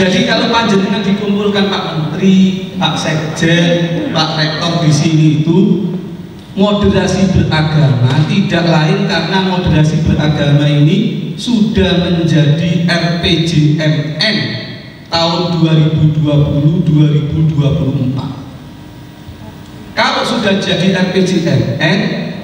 Jadi kalau panjenengan dikumpulkan Pak Menteri, Pak Sekjen, Pak Rektor di sini itu moderasi beragama tidak lain karena moderasi beragama ini sudah menjadi RPJMN tahun 2020-2024. Kalau sudah jadi RPJMN,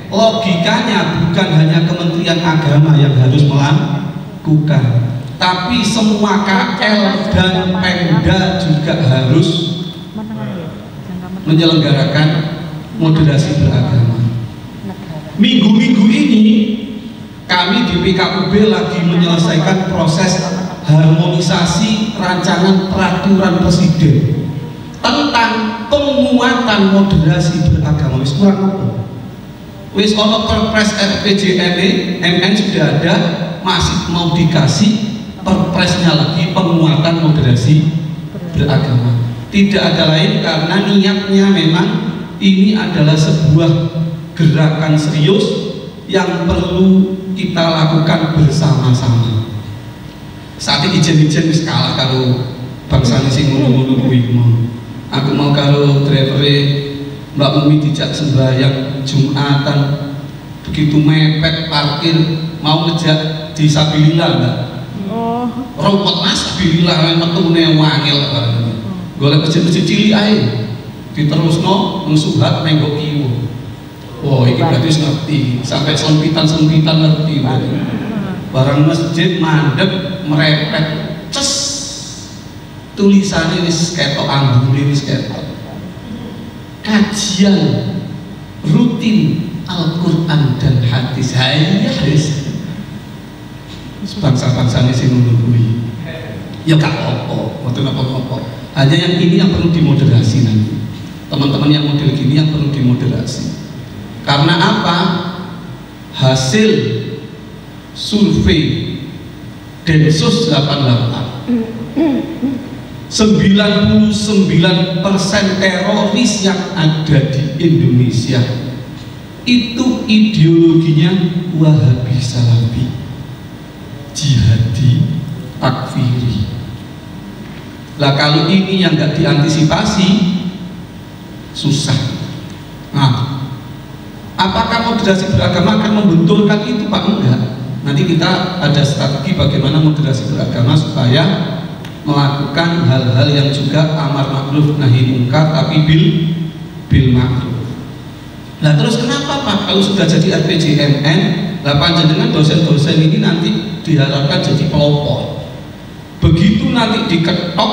logikanya bukan hanya Kementerian Agama yang harus melakukan, tapi semua KL dan Pemda juga harus menyelenggarakan moderasi beragama. Minggu-minggu ini kami di PKUB lagi menyelesaikan proses harmonisasi rancangan peraturan presiden tentang penguatan moderasi beragama. Wis kurang apa? Wis ono Perpres RPJMN sudah ada, masih mau dikasih perpresnya lagi penguatan moderasi beragama. Tidak ada lain karena niatnya memang ini adalah sebuah gerakan serius yang perlu kita lakukan bersama-sama. Saat ini ijen-ijen wis kalah karo bangsane sing ngono-ngono kuwi mau. Aku mau karo driver Mbak Umi dijak sembahyang Jumatan, begitu mepet parkir mau ngejak di Sabilillah Mbak. Robot mas Sabilillah metune wangil bareng. Golek masjid-masjid cilik ae. Diterusno nsuhat menggok kiwo. Oh, iki berarti ngerti, sampai sempitan-sempitan ngerti. Barang masjid mandek merepet, ces. Tulisannya wis ketok, ambune wis ketok. Kajian rutin Al-Qur'an dan hadis. Hayah wis. Bangsa-bangsa ini sing ngono kuwi. Ya gak apa-apa, mboten apa-apa. Hanya yang ini yang perlu dimoderasi nanti. Teman-teman yang model gini yang perlu dimoderasi. Karena apa? Hasil survei Densus 88, 99% teroris yang ada di Indonesia itu ideologinya Wahabi Salafi, jihadi, takfiri. Lah kalau ini yang nggak diantisipasi susah. Nah, apakah moderasi beragama akan membenturkan itu Pak? Enggak. Nanti kita ada strategi bagaimana moderasi beragama supaya melakukan hal-hal yang juga amar ma'ruf nahi munkar tapi bil ma'ruf. Nah terus kenapa Pak kalau sudah jadi RPJMN, lah panjenengan dosen-dosen ini nanti diharapkan jadi pelopor. Begitu nanti diketok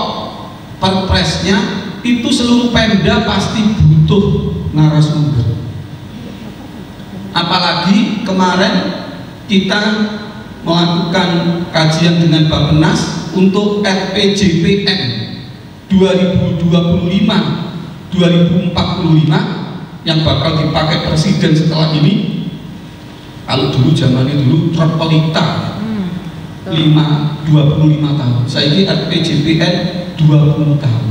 perpresnya, itu seluruh Pemda pasti butuh narasumber. Apalagi kemarin kita melakukan kajian dengan Bappenas untuk RPJPN 2025-2045 yang bakal dipakai presiden setelah ini. Kalau dulu zamannya dulu terpelita 25 tahun, saya ini RPJPN 20 tahun.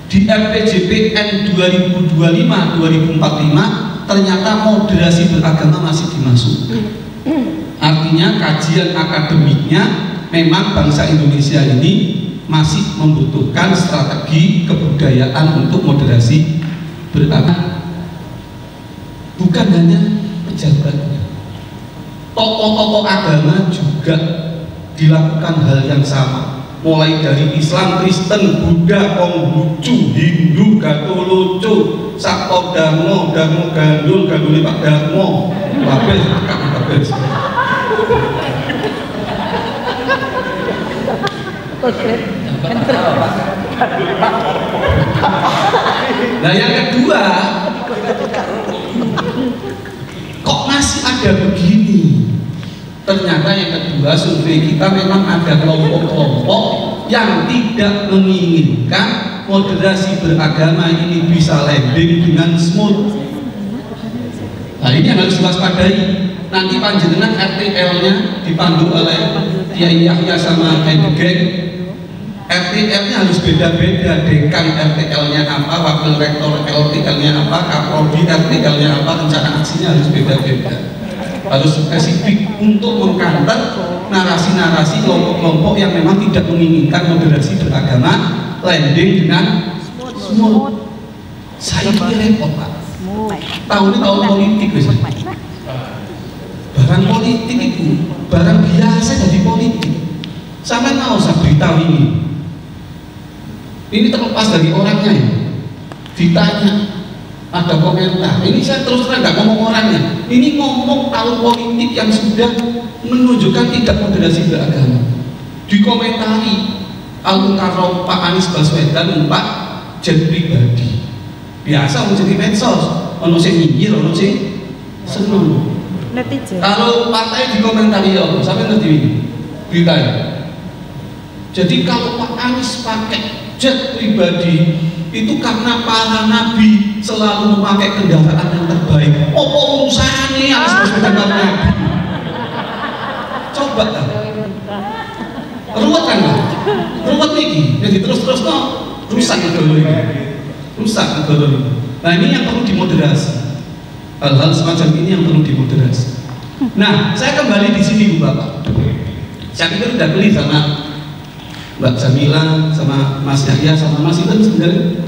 Di RPJPN 2025-2045 ternyata moderasi beragama masih dimasukkan. Artinya kajian akademiknya memang bangsa Indonesia ini masih membutuhkan strategi kebudayaan untuk moderasi beragama. Bukan hanya pejabatnya, tokoh-tokoh agama juga dilakukan hal yang sama, mulai dari Islam, Kristen, Buddha, Konghucu, Hindu, Gatoloco, Sakto Darmo, Darmo Gandul, Ganduli Pak Darmo, Babes, Babes. Nah yang kedua, kok masih ada begini? Ternyata yang kedua, survei kita memang ada kelompok-kelompok yang tidak menginginkan moderasi beragama ini bisa landing dengan smooth. Nah ini yang harus diwaspadai. Nanti panjenengan RTL-nya dipandu oleh Kiai Yahya sama Edgeng. RTL-nya harus beda-beda, dekan RTL-nya apa, wakil rektor RTL-nya apa, kaprodi RTL-nya apa, rencana aksinya harus beda-beda. harus spesifik untuk mengkanter narasi-narasi kelompok-kelompok yang memang tidak menginginkan moderasi beragama landing dengan smooth. Saya ini repot Pak. Tahun ini tahun politik bisa. Barang politik itu barang biasa jadi politik. Sampai mau saya beritahu ini terlepas dari orangnya ya. Ditanya ada komentar, ini saya terus terang nggak ngomong orangnya, ini ngomong tahun politik yang sudah menunjukkan tidak moderasi beragama. Dikomentari karo Pak Anies Baswedan Pak jet pribadi biasa menjadi medsos, ono sing nyinyir, ono sing seneng netizen. Kalau partai dikomentari ya sampai ngerti ini berita ya. Jadi kalau Pak Anies pakai jet pribadi itu karena para nabi selalu memakai kendaraan yang terbaik. Apa urusannya Anies Baswedan karo nabi? Coba kan? Ruwet kan Pak? Ruwet nih, jadi terus-terus no, rusak negara ini. Rusak negara ini. Nah ini yang perlu dimoderasi. Hal-hal semacam ini yang perlu dimoderasi. Nah, saya kembali di sini Bu Bapak. Saya pikir udah beli sama Mbak Jamila, sama Mas Yahya, sama Mas Ilan sebenarnya.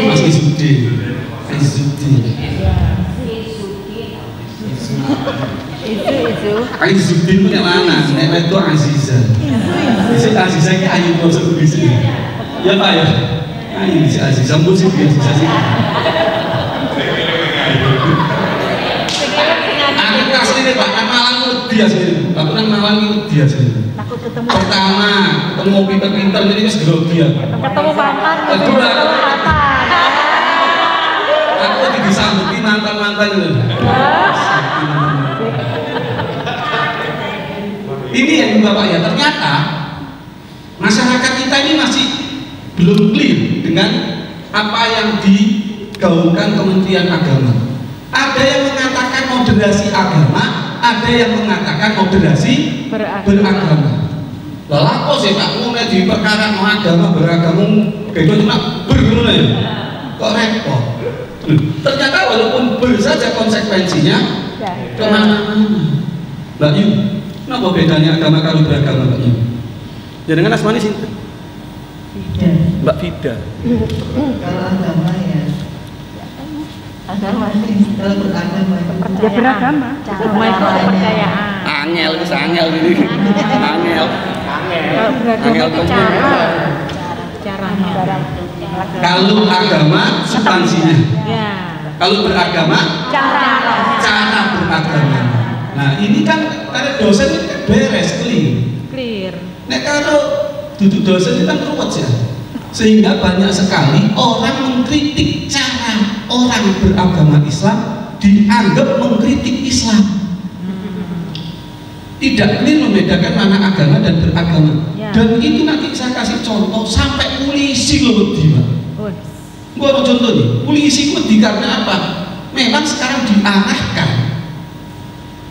Mas Izudin. Izudin punya mana? Nek itu Aziza. Si Aziza ini ayu kok di sini. Ya Pak ya. Ayu si Aziza mesti biasa sih. Aku kasih ini Pak, Malang dia sih. Aku nang Malang dia sih. Takut ketemu. Pertama, ketemu pinter-pinter jadi wis grogi ya. Ketemu mantan. Kedua, aku disambuti mantan-mantan itu. Ini yang Bapak ya, ternyata masyarakat kita ini masih belum clear dengan apa yang digaungkan Kementerian Agama. Ada yang mengatakan moderasi agama, ada yang mengatakan moderasi beragama. Lalu apa sih Pak? Mulai di perkara agama beragama, beda cuma berguna ya. Kok repot? Ternyata walaupun saja konsekuensinya kemana-mana. Mbak Yu, kenapa bedanya agama kalau beragama Mbak Yu? Jangan asmani sih. Mbak Fida. Kalau agama ya. Agama kalau beragama ya beragama. Agama itu kepercayaan. Angel ini angel ini. Angel. Kalau beragama itu cara. Kalau agama substansinya. Ya. Kalau beragama cara beragama. Nah ini kan karena dosen ini kan beres clear. Nek kalau duduk dosen ini kan ruwet ya. Sehingga banyak sekali orang mengkritik cara orang beragama Islam dianggap mengkritik Islam. Tidak clear membedakan mana agama dan beragama. Ya. Dan itu nanti saya kasih contoh sampai polisi loh Pak. Gua mau contoh nih, polisi wedi karena apa? Memang sekarang diarahkan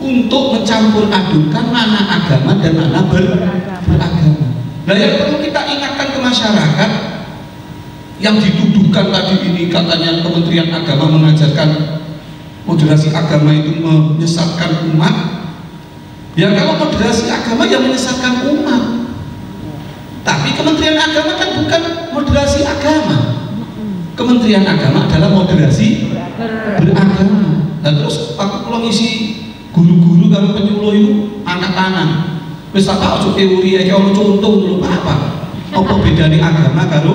untuk mencampur adukan mana agama dan mana beragama. Nah yang perlu kita ingatkan ke masyarakat yang dituduhkan tadi ini katanya Kementerian Agama mengajarkan moderasi agama itu menyesatkan umat. Ya kalau moderasi agama yang menyesatkan umat. Tapi Kementerian Agama kan bukan moderasi agama. Kementerian Agama adalah moderasi beragama. Dan terus aku kalau ngisi guru-guru kalau penyuluh itu anak-anak. Wis apa aja teori aja ono contoh dulu apa? Apa bedanya agama karo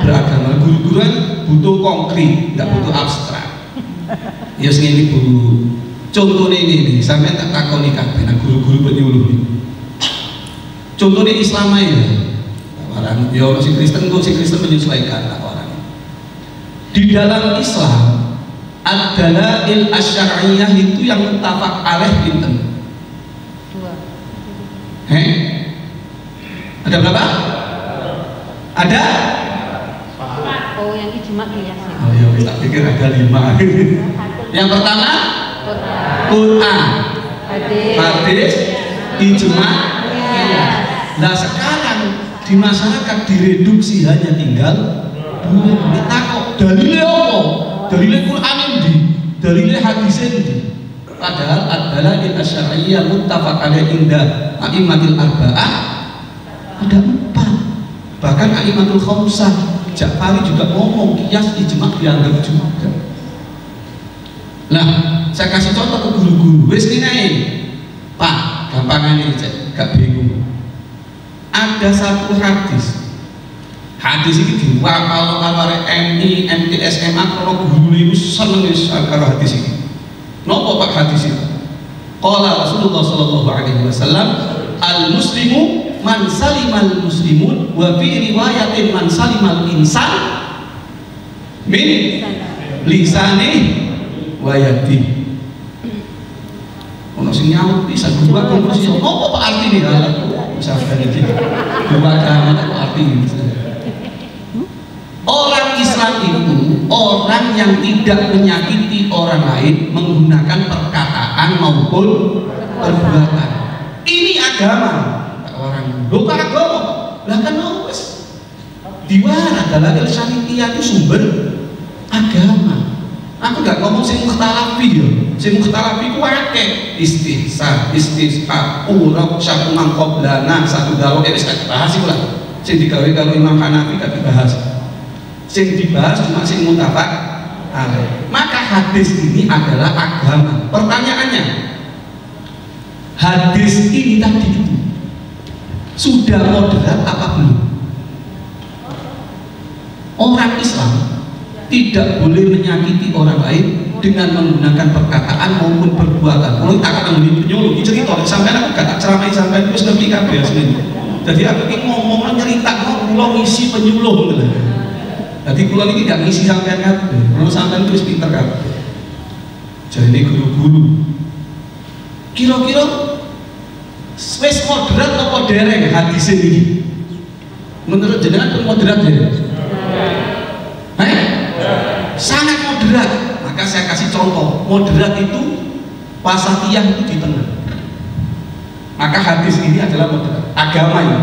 beragama? Guru-guru kan butuh konkret, enggak butuh abstrak. Ya sing ini Bu. Contohnya ini sampai tak takoni kabeh nang guru-guru penyuluh ini. Contohnya Islam ya. Orang ya si Kristen kok si Kristen menyesuaikan orang. Di dalam Islam adalah al-syar'iyah itu yang muttafaq alaih pinten? Ada berapa? Ada? Oh yang ijma ya. Oh ya, tak pikir ada 5. Yang pertama Quran, hadis, ijma. Nah sekarang di masyarakat direduksi hanya tinggal 2. Kita kok dalilnya apa? Dalilnya Quran ini, dalilnya hadis ini. Padahal ad-dalail asy-syar'iyyah muttafaq alaih inda a'immatil arba'ah ada 4. Bahkan a'immatul khamsah Ja'fari juga ngomong qiyas ijma' dianggap juga. Nah, saya kasih contoh ke guru-guru. Wis ngene, Pak, gampangane cek, gak bingung. Ada satu hadis. Hadis ini diwapal karo MI, MT, SMA kalau guru itu seneng karo hadis ini. Napa Pak hadis itu? Qala Rasulullah sallallahu alaihi wasallam, al-muslimu man salimal muslimun wa fi riwayatin man salimal insan min lisani wa yadi. Ono sing nyaut bisa dua konklusi. Apa Pak artine ya? Sampai iki. Dua agama apa artine? Orang Islam itu orang yang tidak menyakiti orang lain menggunakan perkataan maupun perbuatan. Ini agama. Orang lupa agama. Lah kan wis diwara adalah syariah itu sumber agama. Aku gak ngomong sing mukhtalafi ya. Sing mukhtalafi ku akeh. Istihsan, istisqa, urab, satu mangkoblana, satu dawa wis gak dibahas iku lah. Sing digawe karo Imam Hanafi gak dibahas. Sing dibahas cuma sing muttafaq alaih. Maka hadis ini adalah agama. Pertanyaannya, hadis ini tadi itu sudah moderat apa belum? Orang Islam tidak boleh menyakiti orang lain dengan menggunakan perkataan maupun perbuatan. Kalau tak akan menyuruh, cerita sampai aku gak tak ceramai sampai terus ngerti kabeh asline. Jadi aku ini ngomong nyerita kula ngisi penyuluh ngono. Jadi kula niki gak ngisi sampean kabeh. Kalau sampean terus pinter kabeh. Jadi guru-guru. Kira-kira wis moderat apa dereng hadis ini? Menurut jenengan pun moderat ya? Sangat moderat. Maka saya kasih contoh, moderat itu wasatiyah itu di tengah. Maka hadis ini adalah moderat, agama ini.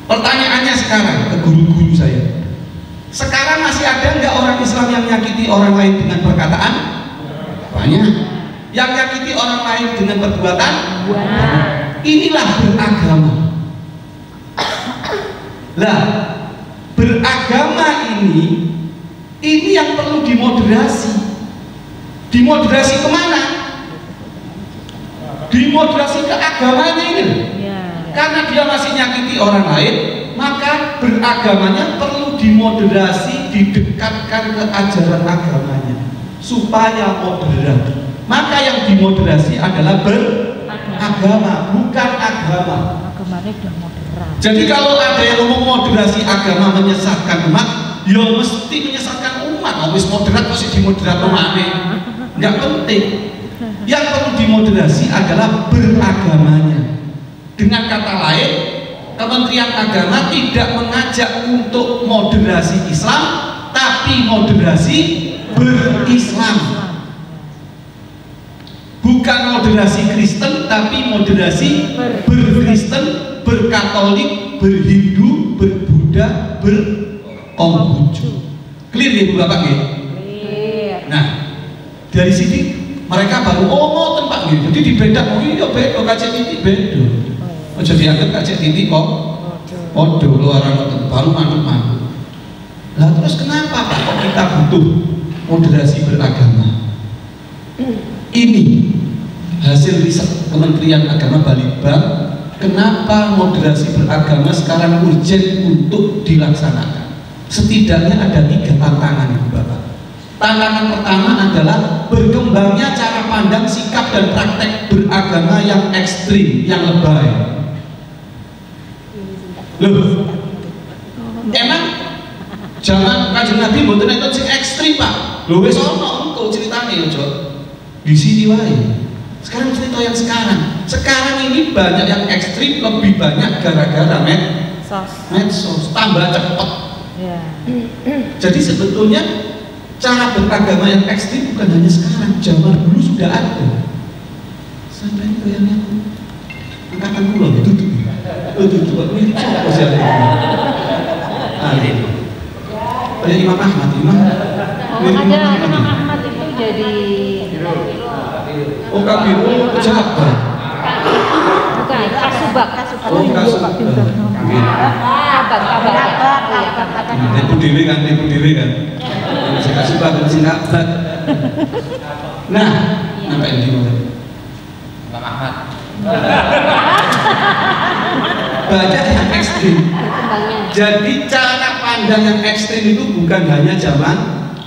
Pertanyaannya sekarang ke guru-guru saya, sekarang masih ada nggak orang Islam yang menyakiti orang lain dengan perkataan? Banyak. Yang menyakiti orang lain dengan perbuatan? Inilah beragama. Lah, beragama ini yang perlu dimoderasi. Dimoderasi kemana? Dimoderasi ke agamanya ini. Karena dia masih nyakiti orang lain, maka beragamanya perlu dimoderasi, didekatkan ke ajaran agamanya supaya moderat. Maka yang dimoderasi adalah beragama, bukan agama. Agamanya udah moderat. Jadi kalau ada yang ngomong moderasi agama menyesatkan umat, ya mesti menyesatkan umat. Wis moderat pasti dimoderat maneh. Enggak penting. Yang perlu dimoderasi adalah beragamanya. Dengan kata lain, Kementerian Agama tidak mengajak untuk moderasi Islam, tapi moderasi berislam. Bukan moderasi Kristen, tapi moderasi berkristen, berkatolik, berhindu, berbuddha, berkonghucu. Clear ya Bu Bapak ya? Nah, dari sini mereka baru ngoten Pak nggih. Jadi dibedak, oh iya beda kacek titik beda. Aja dianggap kacek titik kok padha luaran baru manut-manut. Lah terus kenapa Pak kok kita butuh moderasi beragama? Ini hasil riset Kementerian Agama Balitbang, kenapa moderasi beragama sekarang urgent untuk dilaksanakan. Setidaknya ada 3 tantangan Ibu Bapak. Tantangan pertama adalah berkembangnya cara pandang, sikap dan praktek beragama yang ekstrim, yang lebay. Loh, emang zaman Kanjeng Nabi mboten enten sing ekstrim Pak. Lho wis ono engko ceritane aja. Di sini wae. Sekarang cerita yang sekarang. Sekarang ini banyak yang ekstrim, lebih banyak gara-gara medsos, tambah cepet. Jadi sebetulnya cara beragama yang ekstrim bukan hanya sekarang, zaman dulu sudah ada. Sampai itu yang angkatan pulau itu ini siapa sih ada Imam Ahmad, Imam Ahmad itu jadi oh Kabin, oh pejabat. Bukan, kasubag. Oh kasubag. Ibu dewi kan. Saya kasubag, saya kabak. Nah, sampai di mana? Pak Ahmad. Banyak yang ekstrim. Jadi cara pandang yang ekstrim itu bukan hanya zaman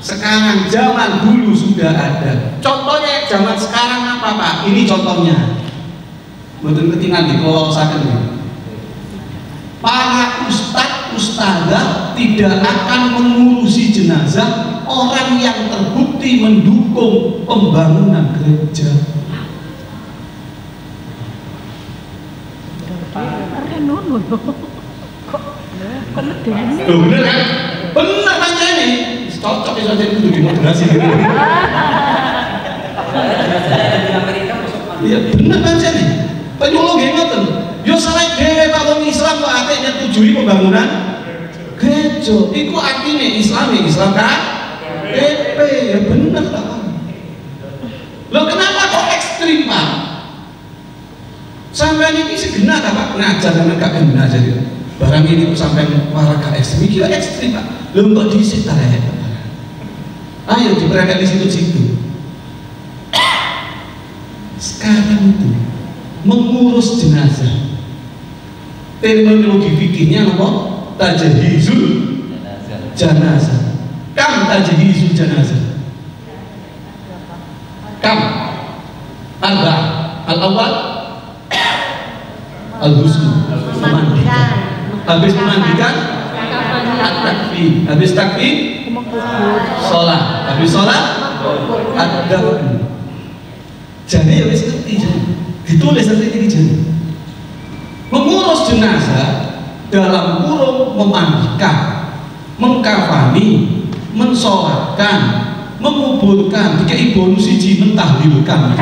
sekarang, zaman dulu sudah ada. Contohnya zaman sekarang apa Pak? Ini contohnya. Betul ketinggalan di Kosaken. Para ustadzah tidak akan mengurusi jenazah orang yang terbukti mendukung pembangunan gereja. Bener kan? Bener aja ini. Cocok bisa jadi itu dimoderasi. Iya bener aja nih. Penyuluh ngoten. Yo salah dhewe Pak wong Islam kok ate nyetujui pembangunan gereja. Iku artine Islam kan? PP ya bener Pak. Loh kenapa kok ekstrim Pak? Sampai ini segenap Pak ngajar sampai gak benar jadi. Barang ini kok sampai warga ekstrim, kira ekstrim Pak. Loh kok diisik ta ya? Ayo diperhatikan di situ-situ. Sekarang itu mengurus jenazah. Terminologi fikihnya apa? Tajhizul janazah. Kam tajhizul janazah. Kam arba al-awwal al-husnu memandikan. Habis memandikan at-takfir. Habis takfir sholat. Habis sholat ad-dafn. Jadi ya wis ngerti ditulis seperti ini jadi. Mengurus jenazah dalam kurung memandikan, mengkafani, mensolatkan, menguburkan, dikai bonus siji mentahlilkan.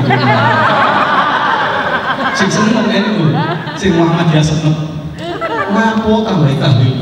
Sing seneng kan, sing Muhammad ya seneng. Ngapo tambah tahlil.